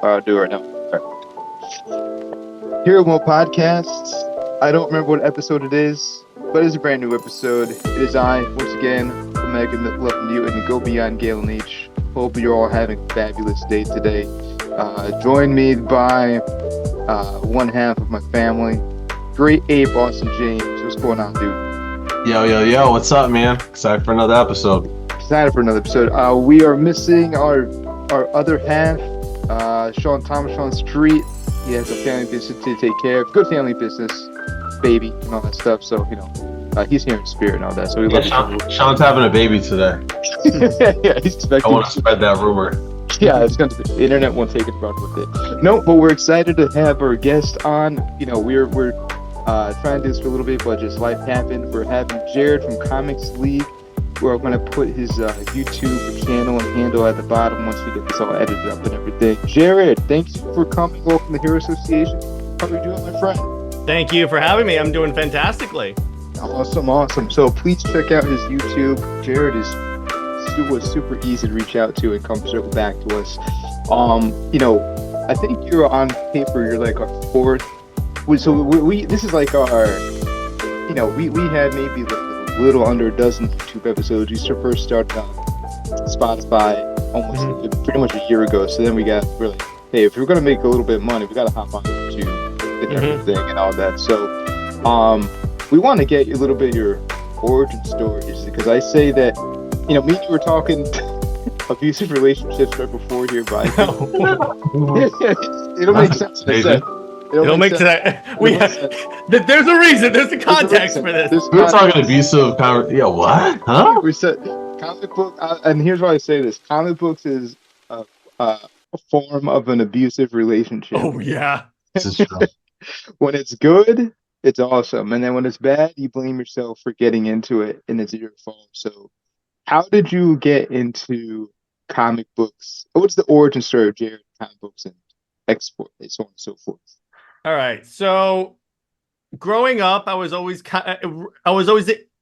Do it right now. Hero Mo Podcasts. I don't remember what episode it is, but it's a brand new episode. It is I, once again, Omega Love Mutant, and Go Beyond Galen H. Hope you're all having a fabulous day today. Join me by one half of my family, Great Ape Austin James. What's going on, dude? Yo, what's up, man? Excited for another episode. Excited for another episode. We are missing our other half, Sean Thomas on Street. He has a family business to take care of. Good family business, baby, and all that stuff. So, he's here in spirit and all that. So we love Sean's having a baby today. Yeah, he's expecting. I want to spread that rumor. Yeah, the internet won't take it run with it. No, but we're excited to have our guest on. We're trying to do this for a little bit, but just life happened. We're having Jared from Comics League. We're going to put his YouTube channel and handle at the bottom once we get this all edited up and everything. Jared, thanks for coming. Welcome to Hero Association. How are you doing, my friend? Thank you for having me. I'm doing fantastically. Awesome. So please check out his YouTube. Jared was super easy to reach out to and come circle back to us. I think you're on paper. You're like our fourth. So we this is like our. We had maybe like a little under a dozen YouTube episodes. We first started on Spotify almost pretty much a year ago. So then we're like, hey, if we're gonna make a little bit of money, we gotta hop on YouTube and everything and all that. So we want to get a little bit of your origin stories, because I say that me and you were talking abusive relationships right before here, but it'll make sense in a sec. It'll make sense. There's a reason. There's a context for this. We're talking abusive. Yeah, what? Huh? We said comic book, and here's why I say this: comic books is a form of an abusive relationship. Oh yeah. This is true. When it's good, it's awesome, and then when it's bad, you blame yourself for getting into it, and it's your fault. So, how did you get into comic books? What's the origin story of Jared comic books and export, and so on and so forth? All right. So, growing up, I was always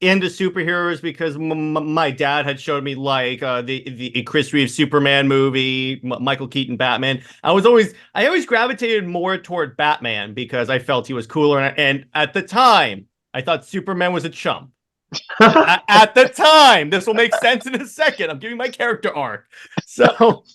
into superheroes because my dad had showed me like the Chris Reeve Superman movie, Michael Keaton Batman. I always gravitated more toward Batman because I felt he was cooler, and at the time, I thought Superman was a chump. At the time, this will make sense in a second. I'm giving my character arc. So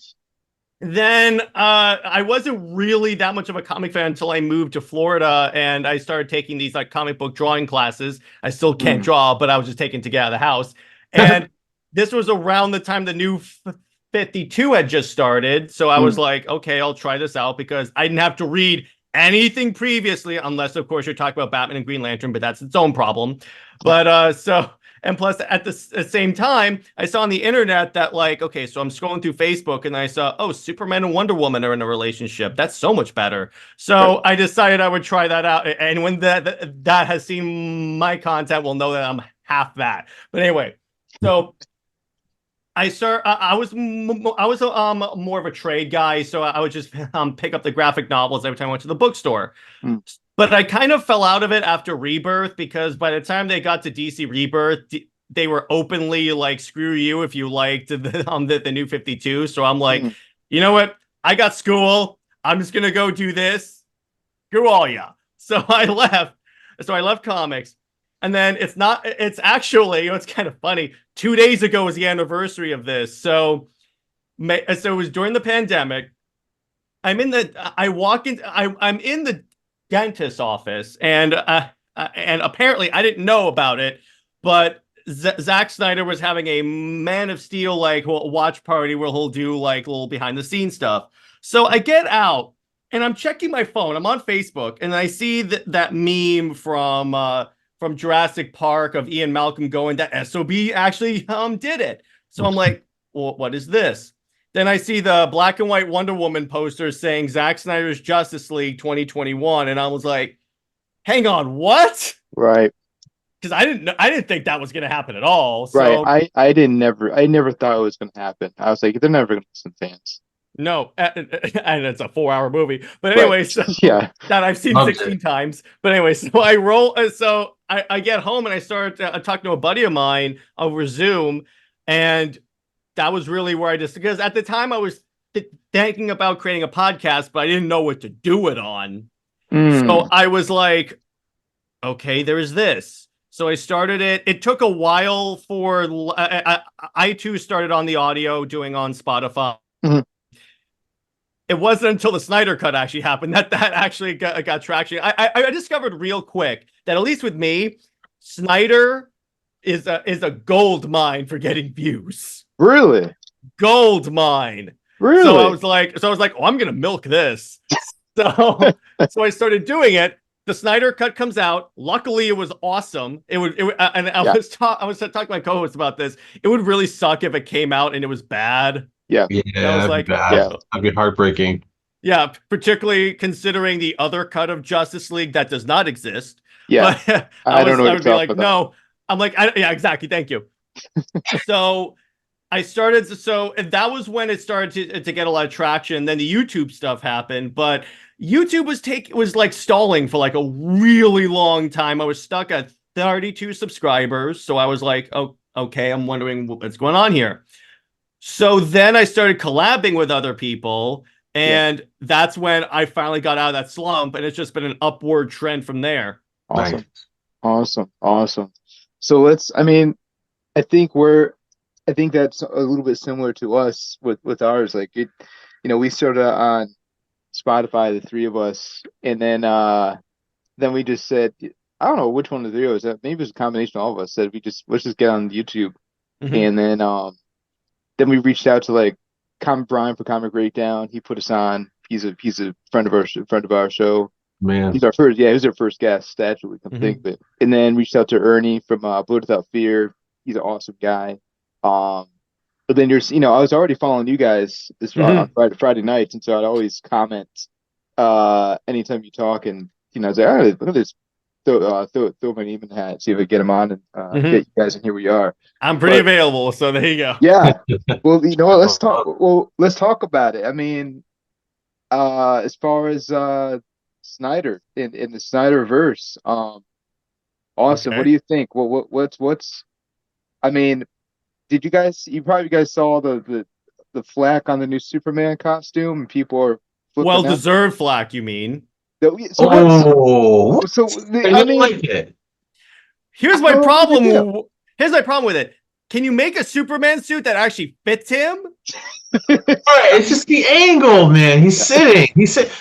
then I wasn't really that much of a comic fan until I moved to Florida and I started taking these like comic book drawing classes. I still can't draw, but I was just taking to get out of the house. And this was around the time the new 52 had just started. So I was like, okay, I'll try this out, because I didn't have to read anything previously, unless of course you're talking about Batman and Green Lantern, but that's its own problem. But and plus, at the same time, I saw on the internet that like, okay, so I'm scrolling through Facebook and I saw, oh, Superman and Wonder Woman are in a relationship. That's so much better. So I decided I would try that out. And when that has seen my content will know that I'm half that. But anyway, so I was more of a trade guy, so I would just pick up the graphic novels every time I went to the bookstore. But I kind of fell out of it after Rebirth, because by the time they got to DC Rebirth, they were openly like, screw you if you liked the new 52. So I'm like, you know what? I got school. I'm just going to go do this. Screw all ya. So I left. So I left comics. And then it's actually, it's kind of funny. 2 days ago was the anniversary of this. So it was during the pandemic. I'm in the dentist's office, and apparently I didn't know about it, but Zack Snyder was having a Man of Steel like watch party where he'll do like little behind the scenes stuff. So I get out and I'm checking my phone. I'm on Facebook and I see that meme from Jurassic Park of Ian Malcolm going, that SOB actually did it. So I'm like, well, what is this? Then I see the black and white Wonder Woman poster saying Zack Snyder's Justice League 2021, and I was like, "Hang on, what?" Right. Because I didn't think that was going to happen at all. So, right. I never thought it was going to happen. I was like, they're never going to listen to fans. No, and it's a 4-hour movie. But anyway, right. So yeah, that I've seen 16 times. But anyway, so I roll. So I get home and I start talking to a buddy of mine over Zoom, and that was really where I just, because at the time I was thinking about creating a podcast, but I didn't know what to do it on. Mm. So I was like, okay, there's this. So I started it. It took a while for I too started on the audio, doing on Spotify. Mhm. It wasn't until the Snyder Cut actually happened that actually got traction. I discovered real quick that, at least with me, Snyder is a gold mine for getting views. Really? Gold mine. Really? So I was like, oh, I'm gonna milk this. So I started doing it. The Snyder Cut comes out. Luckily, it was awesome. I was talking to my co-host about this. It would really suck if it came out and it was bad. Yeah. Yeah, I was like, that'd be heartbreaking. Yeah, particularly considering the other cut of Justice League that does not exist. Yeah. But I don't know what I would you're be like, talking no. I'm like, yeah, exactly. Thank you. So I started. So that was when it started to get a lot of traction. Then the YouTube stuff happened, but YouTube was like stalling for like a really long time. I was stuck at 32 subscribers. So I was like, oh, okay, I'm wondering what's going on here. So then I started collabing with other people, and that's when I finally got out of that slump, and it's just been an upward trend from there. Awesome. Nice. Awesome. So I think that's a little bit similar to us with ours. Like we started on Spotify, the three of us, and then we just said, I don't know which one of the three of us, maybe it was a combination of all of us, said let's just get on YouTube. Mhm. And then we reached out to like Comic Brian for Comic Breakdown. He put us on. He's a friend of our show. Man. He was our first guest, actually, come think of it. And then reached out to Ernie from Blood Without Fear. He's an awesome guy. But then I was already following you guys on Friday nights, and so I'd always comment anytime you talk, and I was like, all right, look at this, throw my name in the hat, see if I get him on, and get you guys, and here we are. I'm pretty available, so there you go. Yeah. Well, what, let's talk. Well, let's talk about it. I mean, as far as Snyder in the Snyderverse, awesome. Okay. What do you think? What's? I mean, you probably guys saw the flack on the new Superman costume, and people are flipping out. Well-deserved flack, you mean? So I like it. Here's my Oh, problem. yeah. Here's my problem with it. Can you make a Superman suit that actually fits him? Right, it's just the angle, man. He's sitting.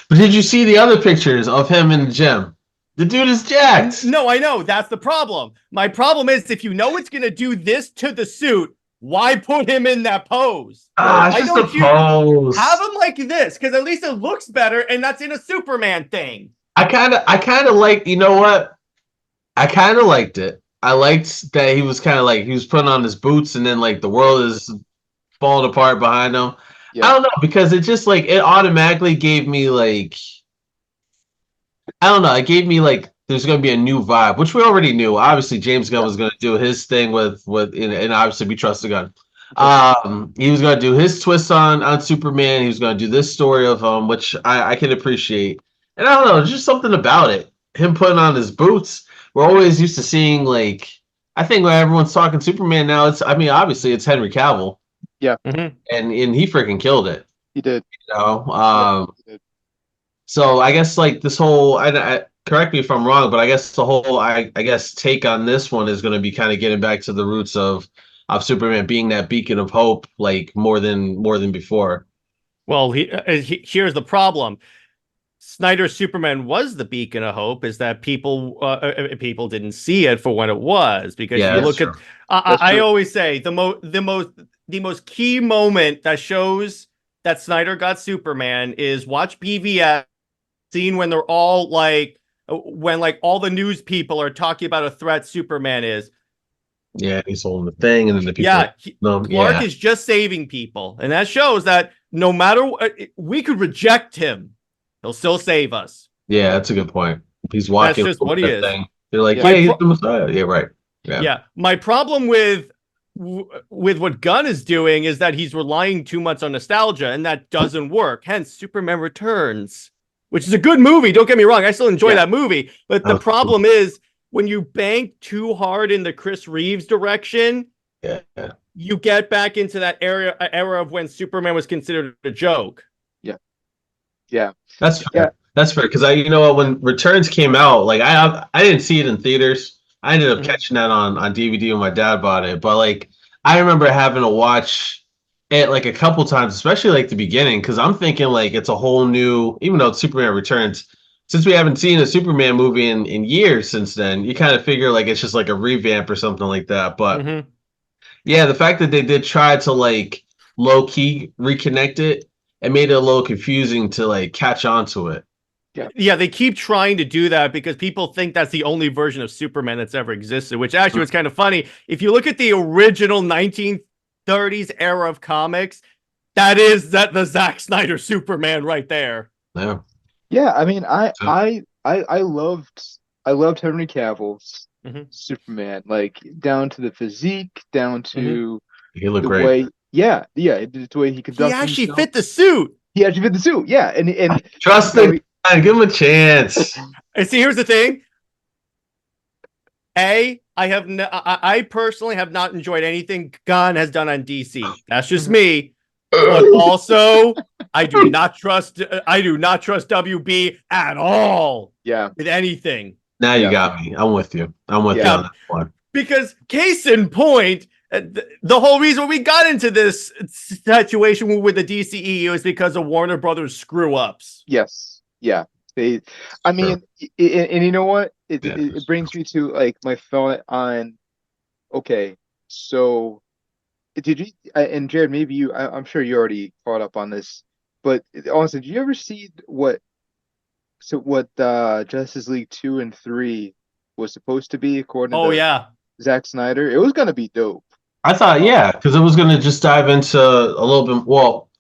But did you see the other pictures of him in the gym? The dude is jacked. No, I know. That's the problem. My problem is, if you know it's going to do this to the suit, why put him in that pose? It's just a pose. Have him like this, because at least it looks better, and that's in a Superman thing. I kind of like, you know what? I kind of liked it. I liked that he was kind of like, he was putting on his boots, and then like the world is falling apart behind him. Yeah. I don't know, because it just like, it automatically gave me like, I don't know, it gave me like, there's going to be a new vibe, which we already knew. Obviously, James Gunn was going to do his thing with and obviously we trust the gun. He was going to do his twist on Superman. He was going to do this story of him, which I can appreciate. And I don't know, just something about it. Him putting on his boots. We're always used to seeing, like, I think when everyone's talking Superman now, obviously it's Henry Cavill. Yeah. Mm-hmm. And he freaking killed it. He did. He did. So I guess like this whole, correct me if I'm wrong, but I guess the whole I guess take on this one is going to be kind of getting back to the roots of Superman being that beacon of hope, like more than before. Well, here's the problem. Snyder's Superman was the beacon of hope. Is that people didn't see it for what it was, because you look at. I always say the most key moment that shows that Snyder got Superman is watch BVS scene when they're all like, when like all the news people are talking about a threat Superman is. Yeah, he's holding the thing, and then the people. Clark is just saving people, and that shows that no matter what, we could reject him, he'll still save us. Yeah, that's a good point. He's walking. That's just what he is. Thing. They're like, yeah, he's the Messiah. Yeah, right. Yeah. My problem with what Gunn is doing is that he's relying too much on nostalgia, and that doesn't work. Hence, Superman Returns, which is a good movie. Don't get me wrong. I still enjoy that movie. But the problem is when you bank too hard in the Chris Reeves direction, you get back into that era of when Superman was considered a joke. Yeah. That's fair. Yeah. That's fair because you know what, when Returns came out, like I didn't see it in theaters. I ended up Mhm. catching that on DVD when my dad bought it. But like I remember having to watch it like a couple times, especially like the beginning, because I'm thinking like it's a whole new. Even though it's Superman Returns, since we haven't seen a Superman movie in years since then, you kind of figure like it's just like a revamp or something like that. But Mhm. yeah, the fact that they did try to like low key reconnect it, it made it a little confusing to like catch on to it. Yeah, they keep trying to do that because people think that's the only version of Superman that's ever existed, which actually was kind of funny. If you look at the original 1930s era of comics, that is the Zack Snyder Superman right there. Yeah. Yeah, I mean, So- I loved Henry Cavill's Mhm. Superman, like down to the physique, down to He looked the great. way, yeah, the way he He conducted actually himself. fit the suit. He actually fit the suit, yeah, and Trust you know, the man, give him a chance. And see, here's the thing. I personally have not enjoyed anything Gunn has done on DC. That's just me. But also, I do not trust WB at all yeah, with anything. Now you Yeah. got me. I'm with you. I'm with you Yeah. on that one. Because case in point, the whole reason we got into this situation with the DCEU is because of Warner Brothers screw ups. yes, yeah. I mean, and you know what? It brings me to like my thought on, okay, so did you and Jared, maybe I'm sure you already caught up on this, but also, did you ever see what Justice League 2 and 3 was supposed to be according Oh to yeah. Zack Snyder? It was gonna be dope. I thought, yeah, because it was going to just dive into a little bit. Well,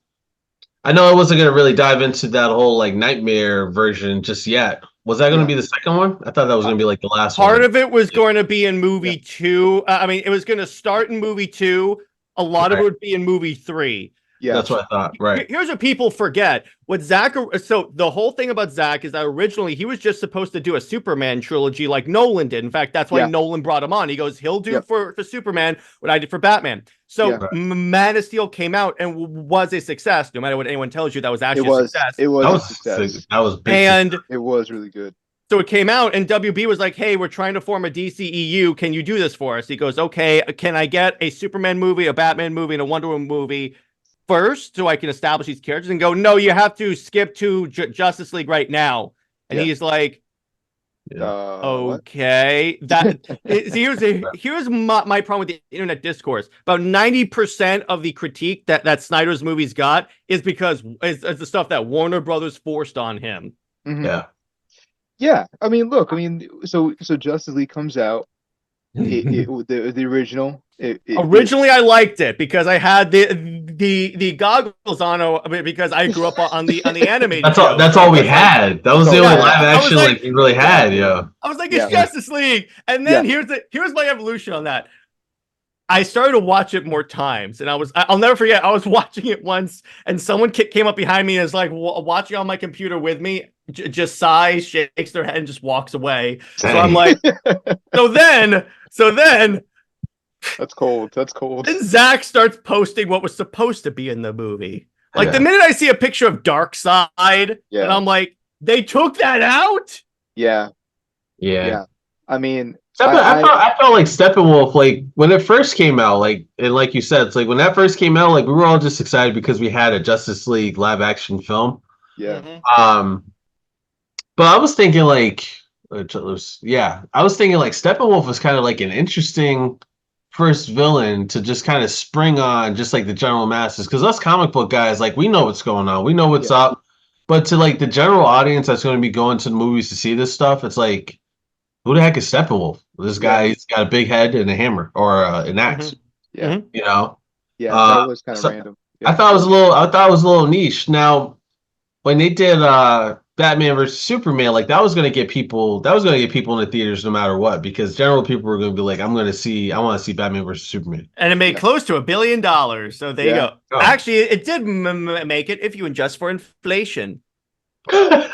I know it wasn't going to really dive into that whole like nightmare version just yet. Was that going to Yeah. be the second one? I thought that was going to be like the last Part one. of it was going to be in movie 2. I mean, it was going to start in movie 2. A lot of it Right. would be in movie 3. Yeah, That's what I thought. Right. Here's what people forget. So the whole thing about Zach is that originally he was just supposed to do a Superman trilogy like Nolan did. In fact, that's why Yeah. Nolan brought him on. He goes, he'll do Yep. for Superman what I did for Batman. So Yeah. Man of Steel came out and was a success. No matter what anyone tells you, that was it actually a was. success. It was That a was success. that was big. And It was really good. so it came out, and WB was like, hey, we're trying to form a DCEU. Can you do this for us? He goes, okay, can I get a Superman movie, a Batman movie, and a Wonder Woman movie first so I can establish these characters? And go, no, you have to skip to Justice League right now. And Yeah. he's like, What? okay. Here's my problem with the internet discourse. About 90% of the critique that Snyder's movies got is because it's the stuff that Warner Brothers forced on him. Mhm. Yeah. Yeah, I mean, look, I mean, so Justice League comes out, the original. Originally, I liked it because I had the goggles on because I grew up on the animated. That's all. show. That's So all I we was like- had. That was the Yeah. only I live was action like- like we really had. Yeah. I was like, Yeah. it's Justice League, and then here's my evolution on that. I started to watch it more times, and I'll never forget. I was watching it once, and someone came up behind me and is like watching on my computer with me, just sighs, shakes their head, and just walks away. So I'm like, so then That's cold. That's cold. then Zach starts posting what was supposed to be in the movie. Like Yeah. the minute I see a picture of Darkseid, and Yeah. I'm like, they took that out. Yeah, Yeah. yeah. I mean, I felt like Steppenwolf, like when it first came out, like and like you said, it's like when that first came out, like we were all just excited because we had a Justice League live action film. yeah, But I was thinking like, I was thinking like Steppenwolf was kind of like an interesting first villain to just kind of spring on just like the general masses, because us comic book guys, like we know what's going on, we know what's Yeah. up, but to like the general audience that's going to be going to the movies to see this stuff, it's like, who the heck is Steppenwolf? This guy, he's got a big head and a hammer or an axe. yeah, You know, yeah. Uh, That was kind of so- random. I thought it was a little niche. Now, when they did Batman versus Superman, like that was going to get people in the theaters no matter what, because general people were going to be like, I want to see Batman versus Superman. And it made Yeah. close to $1 billion. So there you Yeah. go. Oh. Actually, it did make it if you adjust for inflation. I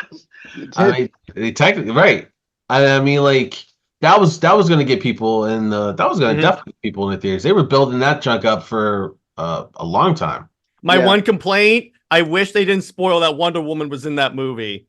mean, they technically right. I mean, like that was going to get people in the that was going to Mhm. definitely get people in the theaters. They were building that junk up for a long time. My Yeah. one complaint, I wish they didn't spoil that Wonder Woman was in that movie.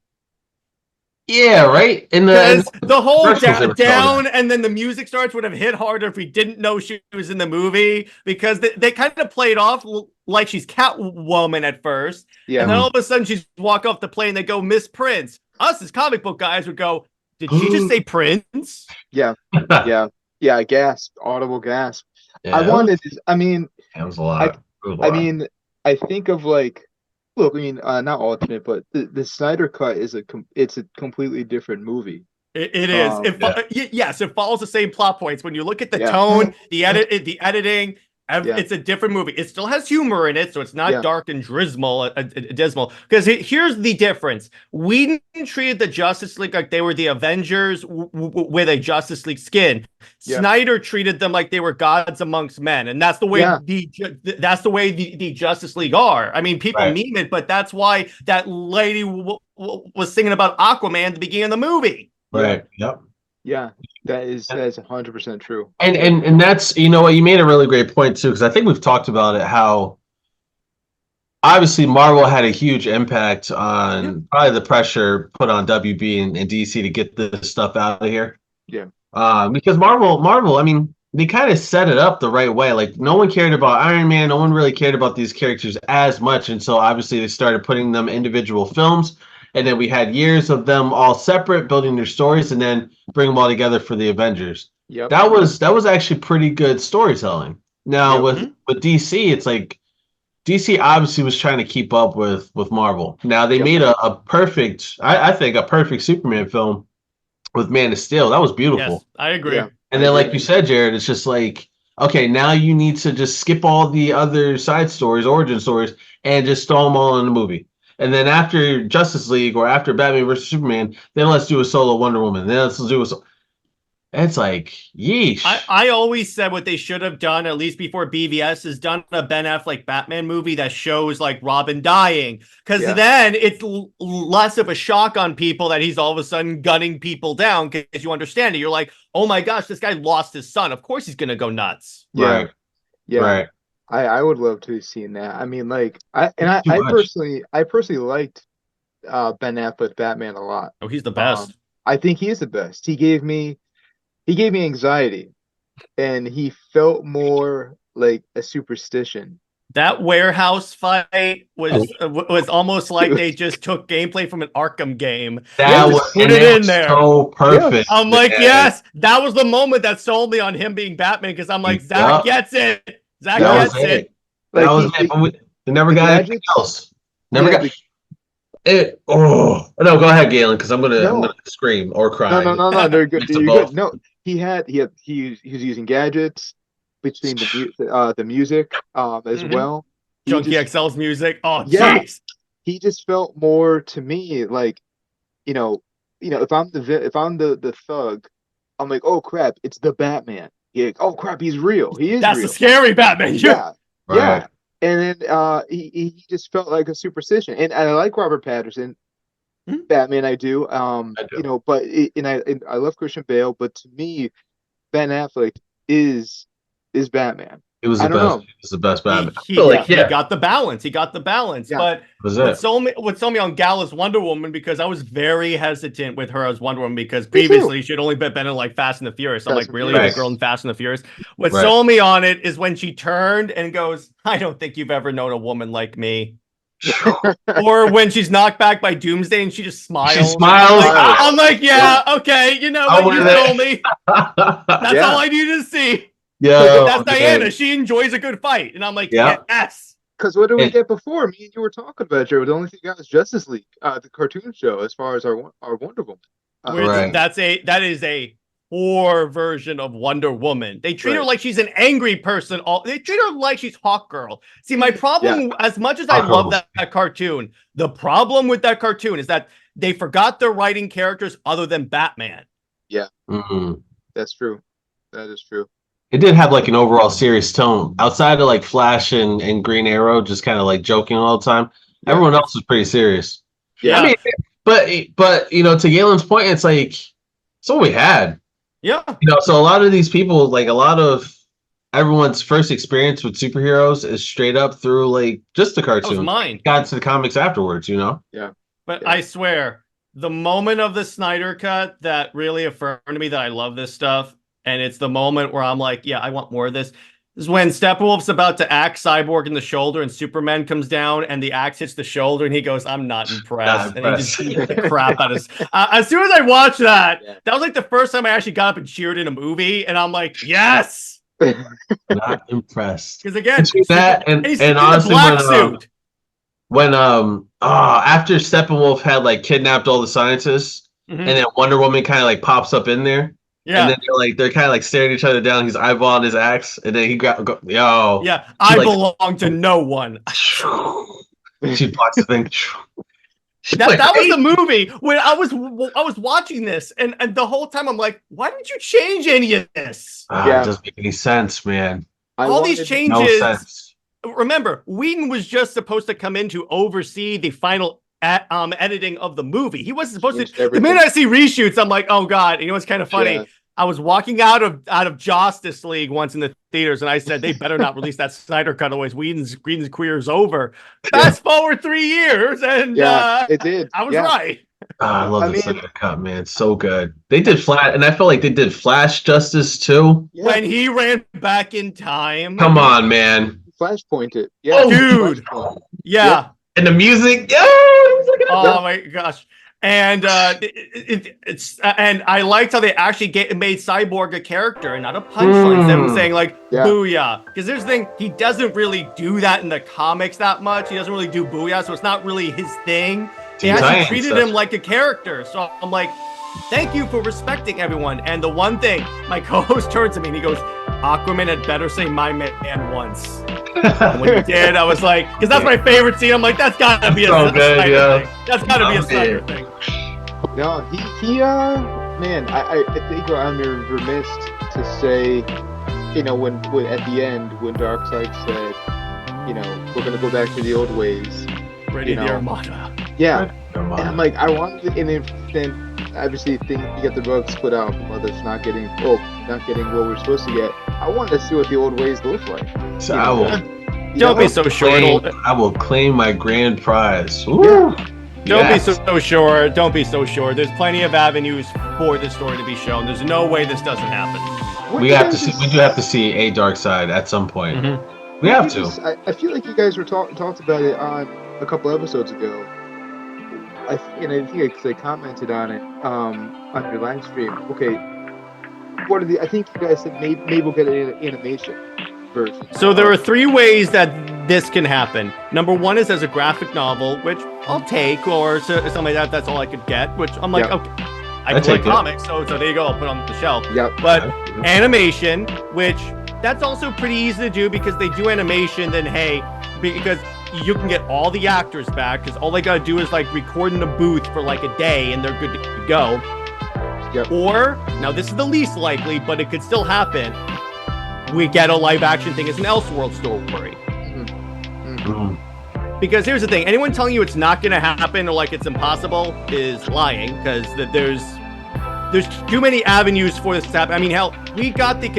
Yeah, right. And Because the whole commercials they were down and then the music starts would have hit harder if we didn't know she was in the movie, because they kind of played off like she's Catwoman at first. Yeah. And then all of a sudden she's walk off the plane, they go, Miss Prince. Us as comic book guys would go, did she just say Prince? Yeah. Yeah. Yeah. Gasp. Audible gasp. Yeah, I wanted. I mean. it was a lot. It was a I lot. mean. I think of like. Look. I mean. Not alternate, but the Snyder Cut is it's a completely different movie. It is. Yes, it follows the same plot points. When you look at the tone, the editing, it's a different movie. It still has humor in it, so it's not dark and dismal. Because here's the difference: we treated the Justice League like they were the Avengers with a Justice League skin. Yeah. Snyder treated them like they were gods amongst men, and that's the way the Justice League are. I mean, people meme it, but that's why that lady was singing about Aquaman at the beginning of the movie. Right. Yep. Yeah, that is 100% true. And that's, you know what, you made a really great point too, because I think we've talked about it, how obviously Marvel had a huge impact on probably the pressure put on WB and DC to get this stuff out of here. Yeah. Because Marvel, I mean, they kind of set it up the right way. Like, no one cared about Iron Man, no one really cared about these characters as much, and so obviously they started putting them individual films. And then we had years of them all separate, building their stories, and then bring them all together for the Avengers. Yep. That was actually pretty good storytelling. Now with DC, it's like DC obviously was trying to keep up with Marvel. Now they made a perfect, I think, a perfect Superman film with Man of Steel. That was beautiful. Yes, I agree. Yeah. And then, like you said, Jared, it's just like, okay, now you need to just skip all the other side stories, origin stories, and just throw them all in the movie. And then after Justice League or after Batman versus Superman, then let's do a solo Wonder Woman. Then let's do it's like, yeesh. I always said what they should have done, at least before BVS, is done a Ben Affleck Batman movie that shows like Robin dying. Because then it's less of a shock on people that he's all of a sudden gunning people down, because you understand it. You're like, oh my gosh, this guy lost his son. Of course he's going to go nuts. Yeah. Right. Yeah. Right. I would love to have seen that. I mean, like, I personally liked Ben Affleck Batman a lot. Oh, he's the best. I think he is the best. He gave me anxiety, and he felt more like a superstition. That warehouse fight was almost like they just took gameplay from an Arkham game. That was put it in there. So perfect. I'm like, yes, that was the moment that sold me on him being Batman, because I'm like, Zach gets it. Zach gets it. Like, that was it. But we never got anything else. Never got it. Oh no, go ahead, Galen, because I'm gonna scream or cry. No, they're good. You're good. No, he was using gadgets between the music as well. Junkie XL's music. Oh, jeez. He just felt more to me like, you know, if I'm the thug, I'm like, oh crap, it's the Batman. Oh crap, he's real. He is. That's real. a scary Batman. Yeah. Right. Yeah. And then he just felt like a superstition. And I like Robert Pattinson, Batman. I do. You know, but I love Christian Bale, but to me, Ben Affleck is Batman. It was the best. It was the best Batman. He got the balance. He got the balance. Yeah. But what sold me on Gal as Wonder Woman, because I was very hesitant with her as Wonder Woman, because previously she'd only been in like Fast and the Furious. I'm like, really? The girl in Fast and the Furious? What sold me on it is when she turned and goes, I don't think you've ever known a woman like me. Or when she's knocked back by Doomsday and she just smiles. She smiles. I'm like, okay, you know what, you told me. That's all I need to see. Yeah, that's Diana. She enjoys a good fight, and I'm like, yes. Because what did we get before? Me and you were talking about, Joe. The only thing we got was Justice League, the cartoon show, as far as our Wonder Woman. That is a poor version of Wonder Woman. They treat her like she's an angry person. They treat her like she's Hawkgirl. See, my problem, as much as I love that cartoon, the problem with that cartoon is that they forgot they're writing characters other than Batman. Yeah, that's true. That is true. It did have like an overall serious tone outside of like Flash and Green Arrow, just kind of like joking all the time. Everyone else was pretty serious. Yeah. I mean, but you know, to Galen's point, it's like, it's what we had. Yeah. So a lot of these people, like a lot of everyone's first experience with superheroes is straight up through like just the That was cartoon. mine. Got to the comics afterwards, But Yeah. I swear, the moment of the Snyder cut that really affirmed to me that I love this stuff, and it's the moment where I'm like, yeah, I want more of this, is when Steppenwolf's about to axe Cyborg in the shoulder and Superman comes down and the axe hits the shoulder and he goes, I'm not impressed. And he just beats the crap out of as soon as I watched that, that was like the first time I actually got up and cheered in a movie. And I'm like, yes. Not impressed. Because again, Between that he's and in a honestly black suit. when after Steppenwolf had like kidnapped all the scientists Mhm. and then Wonder Woman kind of like pops up in there. Yeah. And then they're kind of like staring each other down. He's eyeballing his axe, and then he yo. Yeah. I like- belong to no one. She blocks the thing. That was the movie when I was watching this, and the whole time I'm like, why didn't you change any of this? It doesn't make any sense, man. All these No changes. sense. Remember, Whedon was just supposed to come in to oversee the final editing of the movie. He wasn't supposed to. Changed The everything. minute I see reshoots, I'm like, oh god. You know what's kind of funny? Yeah. I was walking out of Justice League once in the theaters, and I said they better not release that Snyder cut, otherwise Whedon's career is over. Fast forward 3 years, and It did. I was Yeah. right. I love I this mean- Snyder cut, man. So good. They did Flash, and I felt like they did Flash justice too. Yeah. When he ran back in time. Come on, man. Flashpoint it. Yeah. Oh, dude. Flashpoint. Yeah. And the music, Oh my gosh. And it's and I liked how they actually made Cyborg a character and not a punchline. Instead of saying like Yeah. booyah. Because there's the thing, he doesn't really do that in the comics that much. He doesn't really do booyah, so it's not really his thing. They Teen actually Titans treated stuff. him like a character. So I'm like, thank you for respecting everyone. And the one thing, my co-host turned to me and he goes, Aquaman had better say my man once. And when he did, I was like, because that's my favorite scene. I'm like, that's gotta be a So good, Snyder yeah. thing. That's gotta be a Love Snyder it. thing. No, he man, I think I'm remiss to say, when at the end when Darkseid said, we're gonna go back to the old ways. Ready the know. Armada. Yeah, and I'm like, I wanted, and then obviously you get the rug split out from others not getting what we're supposed to get. I wanted to see what the old ways look like. So You I know, will Don't be so sure. I will claim my grand prize. Ooh. Don't Yes. be so sure. Don't be so sure. There's plenty of avenues for this story to be shown. There's no way this doesn't happen. what We you have to guys see. is- We do have to see a dark side at some point. We have to. I feel like you guys were talked about it on a couple episodes ago. I think I commented on it on your live stream. Okay, I think you guys said maybe we'll get an animation version. So there are 3 ways that this can happen. Number 1 is as a graphic novel, which I'll take, or something like that. That's all I could get. Which I'm like, Yeah. okay, I I can take like it. comics, so there you go. I'll put it on the shelf. Yep. But animation, which that's also pretty easy to do because they do animation. Then hey, because you can get all the actors back because all they gotta do is like record in a booth for like a day and they're good to go. Yep. Or now this is the least likely, but it could still happen. We get a live action thing as an Elseworld story. Mm. Because here's the thing: anyone telling you it's not going to happen or like it's impossible is lying. Because there's too many avenues for this to happen. I mean, hell, we got the